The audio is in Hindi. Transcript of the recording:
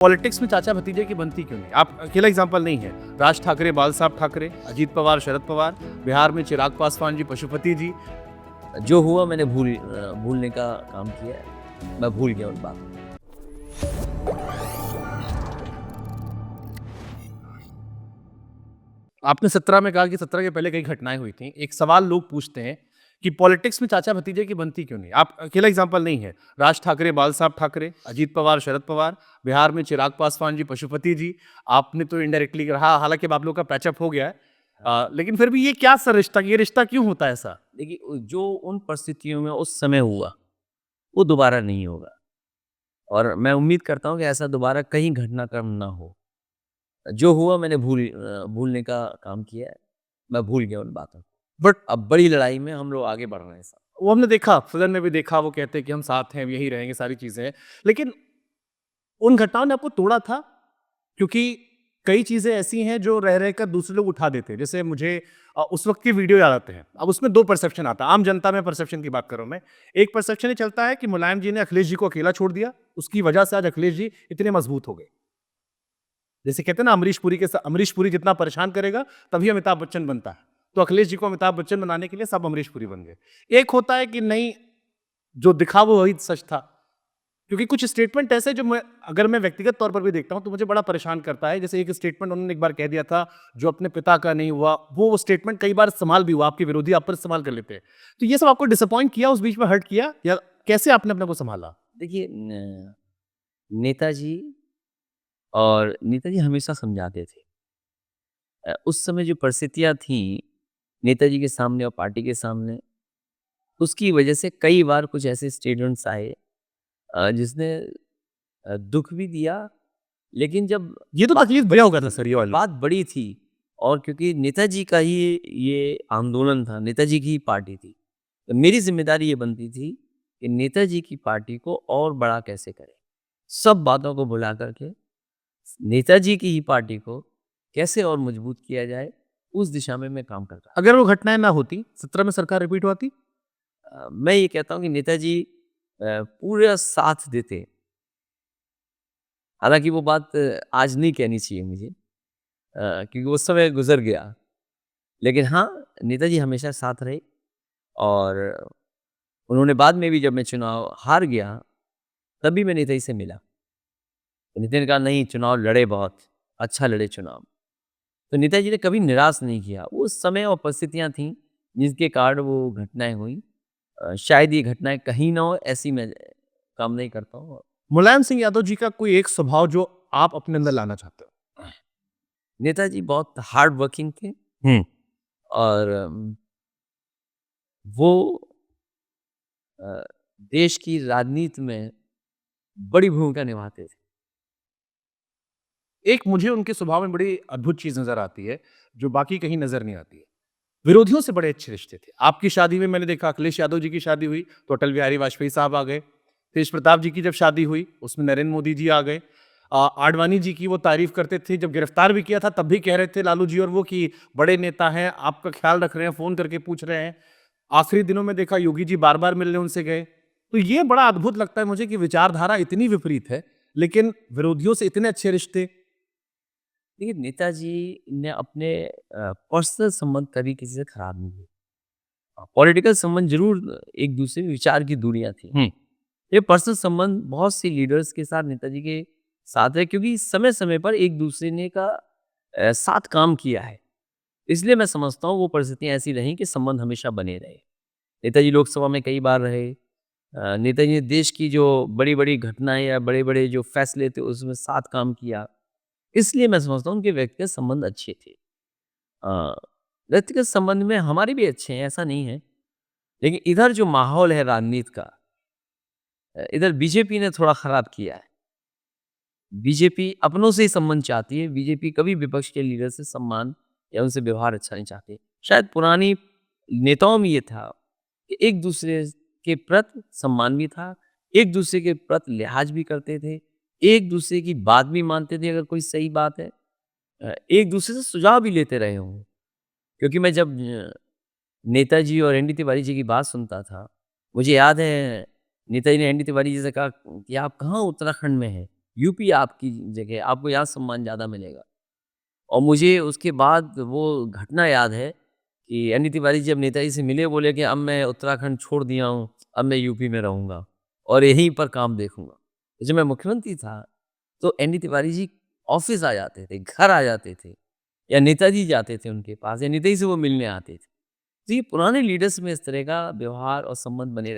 पॉलिटिक्स में चाचा भतीजे की बनती क्यों नहीं? आप अकेला एग्जांपल नहीं है। राज ठाकरे, बाल साहब ठाकरे, अजीत पवार, शरद पवार, बिहार में चिराग पासवान जी, पशुपति जी। जो हुआ मैंने भूलने का काम किया है। मैं भूल गया उन बातों को। आपने 17 में कहा कि 17 के पहले कई घटनाएं हुई थी। एक सवाल लोग पूछते हैं कि पॉलिटिक्स में चाचा भतीजे की बनती क्यों नहीं? आप अकेला एग्जांपल नहीं है। राज ठाकरे, बाल साहब ठाकरे, अजीत पवार, शरद पवार, बिहार में चिराग पासवान जी, पशुपति जी। आपने तो इनडायरेक्टली रहा, हालांकि अब आप लोग का पैचअप हो गया है। लेकिन फिर भी ये क्या सर रिश्ता, ये रिश्ता क्यों होता है ऐसा? देखिए, जो उन परिस्थितियों में उस समय हुआ, वो दोबारा नहीं होगा और मैं उम्मीद करता हूँ कि ऐसा दोबारा कहीं घटनाक्रम ना हो। जो हुआ मैंने भूलने का काम किया है। मैं भूल गया उन बातों को। बट अब बड़ी लड़ाई में हम लोग आगे बढ़ रहे हैं साथ। वो हमने देखा, सदन में भी देखा, वो कहते हैं कि हम साथ हैं, यही रहेंगे, सारी चीजें हैं। लेकिन उन घटनाओं ने आपको तोड़ा था? क्योंकि कई चीजें ऐसी हैं जो रह रहकर दूसरे लोग उठा देते हैं। जैसे मुझे उस वक्त की वीडियो याद आते हैं। अब उसमें दो परसेप्शन आता है, आम जनता में परसेप्शन की बात करूं मैं। एक परसेप्शन ये चलता है कि मुलायम जी ने अखिलेश जी को अकेला छोड़ दिया, उसकी वजह से आज अखिलेश जी इतने मजबूत हो गए। जैसे कहते हैं ना, अमरीश पुरी जितना परेशान करेगा तभी अमिताभ बच्चन बनता है। तो अखिलेश जी को अमिताभ बच्चन बनाने के लिए सब अमरीश पुरी बन गए। एक होता है कि नहीं, जो दिखा वो वही सच था। क्योंकि कुछ स्टेटमेंट ऐसे जो अगर मैं व्यक्तिगत तौर पर भी देखता हूं तो मुझे बड़ा परेशान करता है। जैसे एक स्टेटमेंट उन्होंने एक बार कह दिया था, जो अपने पिता का नहीं हुआ, वो स्टेटमेंट कई बार इस्तेमाल भी हुआ, आपके विरोधी आप पर इस्तेमाल कर लेते हैं। तो ये सब आपको डिसअपॉइंट किया, उस बीच में हर्ट किया, या कैसे आपने अपने को संभाला? देखिए, नेताजी और नेताजी हमेशा समझाते थे। उस समय जो परिस्थितियाँ थीं, नेताजी के सामने और पार्टी के सामने, उसकी वजह से कई बार कुछ ऐसे स्टेटमेंट्स आए जिसने दुःख भी दिया, लेकिन जब ये तो तकलीफ भैया होगा था सर, ये वाला। बात बड़ी थी और क्योंकि नेताजी का ही ये आंदोलन था, नेताजी की ही पार्टी थी, तो मेरी ज़िम्मेदारी ये बनती थी कि नेताजी की पार्टी को और बड़ा कैसे करें। सब बातों को भुला करके नेताजी की ही पार्टी को कैसे और मजबूत किया जाए, उस दिशा में मैं काम कर रहा था। अगर वो घटनाएं ना होती, 17 में सरकार रिपीट होती? मैं ये कहता हूँ कि नेताजी पूरा साथ देते। हालाँकि वो बात आज नहीं कहनी चाहिए मुझे, क्योंकि वो समय गुज़र गया। लेकिन हाँ, नेताजी हमेशा साथ रहे और उन्होंने बाद में भी, जब मैं चुनाव हार गया, तब भी मैं नेताजी से मिला। तो नेताजी ने कहा, नहीं, चुनाव लड़े बहुत, अच्छा लड़े चुनाव। तो नेताजी ने कभी निराश नहीं किया। वो समय और परिस्थितियाँ थीं जिसके कारण वो घटनाएँ हुईं। शायद ये घटनाएँ कहीं ना हो, ऐसी मैं कामना ही करता हूँ। मुलायम सिंह यादव जी का कोई एक स्वभाव जो आप अपने अंदर लाना चाहते हो? नेताजी बहुत हार्ड वर्किंग थे हम्म। और वो अ, देश की राजनीति में बड़ी भूमिका निभाते थे। एक मुझे उनके स्वभाव में बड़ी अद्भुत चीज नजर आती है, जो बाकी कहीं नजर नहीं आती है। विरोधियों से बड़े अच्छे रिश्ते थे। आपकी शादी में मैंने देखा, अखिलेश यादव जी की शादी हुई तो अटल बिहारी वाजपेयी साहब आ गए। तेज प्रताप जी की जब शादी हुई, उसमें नरेंद्र मोदी जी आ गए। आडवाणी जी की वो तारीफ करते थे, जब गिरफ्तार भी किया था तब भी कह रहे थे लालू जी और वो कि बड़े नेता हैं, आपका ख्याल रख रहे हैं, फोन करके पूछ रहे हैं। आखिरी दिनों में देखा, योगी जी बार बार मिलने उनसे गए। तो ये बड़ा अद्भुत लगता है मुझे कि विचारधारा इतनी विपरीत है, लेकिन विरोधियों से इतने अच्छे रिश्ते। देखिए, नेताजी ने अपने पर्सनल संबंध कभी किसी से खराब नहीं किए। पॉलिटिकल संबंध ज़रूर, एक दूसरे में विचार की दूरियां थी। ये पर्सनल संबंध बहुत सी लीडर्स के साथ नेताजी के साथ है, क्योंकि समय समय पर एक दूसरे ने का साथ काम किया है। इसलिए मैं समझता हूँ वो परिस्थितियाँ ऐसी रहीं कि संबंध हमेशा बने रहे। नेताजी लोकसभा में कई बार रहे। नेताजी ने देश की जो बड़ी बड़ी घटनाएं या बड़े बड़े जो फैसले थे उसमें साथ काम किया। इसलिए मैं समझता हूँ उनके व्यक्तिगत संबंध अच्छे थे। अ, व्यक्तिगत संबंध में हमारे भी अच्छे हैं, ऐसा नहीं है। लेकिन इधर जो माहौल है राजनीति का, इधर बीजेपी ने थोड़ा खराब किया है। बीजेपी अपनों से ही संबंध चाहती है। बीजेपी कभी विपक्ष के लीडर से सम्मान या उनसे व्यवहार अच्छा नहीं चाहती। शायद पुरानी नेताओं में ये था कि एक दूसरे के प्रति सम्मान भी था, एक दूसरे के प्रति लिहाज भी करते थे, एक दूसरे की बात भी मानते थे अगर कोई सही बात है। एक दूसरे से सुझाव भी लेते रहे हों। क्योंकि मैं जब नेताजी और एनडी तिवारी जी की बात सुनता था, मुझे याद है नेताजी ने एनडी तिवारी जी से कहा कि आप कहाँ उत्तराखंड में हैं? यूपी आपकी जगह, आपको यहाँ सम्मान ज़्यादा मिलेगा। और मुझे उसके बाद वो घटना याद है कि एन तिवारी जब नेताजी से मिले, बोले कि अब मैं उत्तराखंड छोड़ दिया हूँ, अब मैं यूपी में रहूँगा और यहीं पर काम देखूँगा। जब मैं मुख्यमंत्री था, तो एन तिवारी जी ऑफ़िस आ जाते थे, घर आ जाते थे, या नेताजी जाते थे उनके पास, या नेताजी से वो मिलने आते थे। तो ये पुराने लीडर्स में इस तरह का व्यवहार और संबंध बने रहे।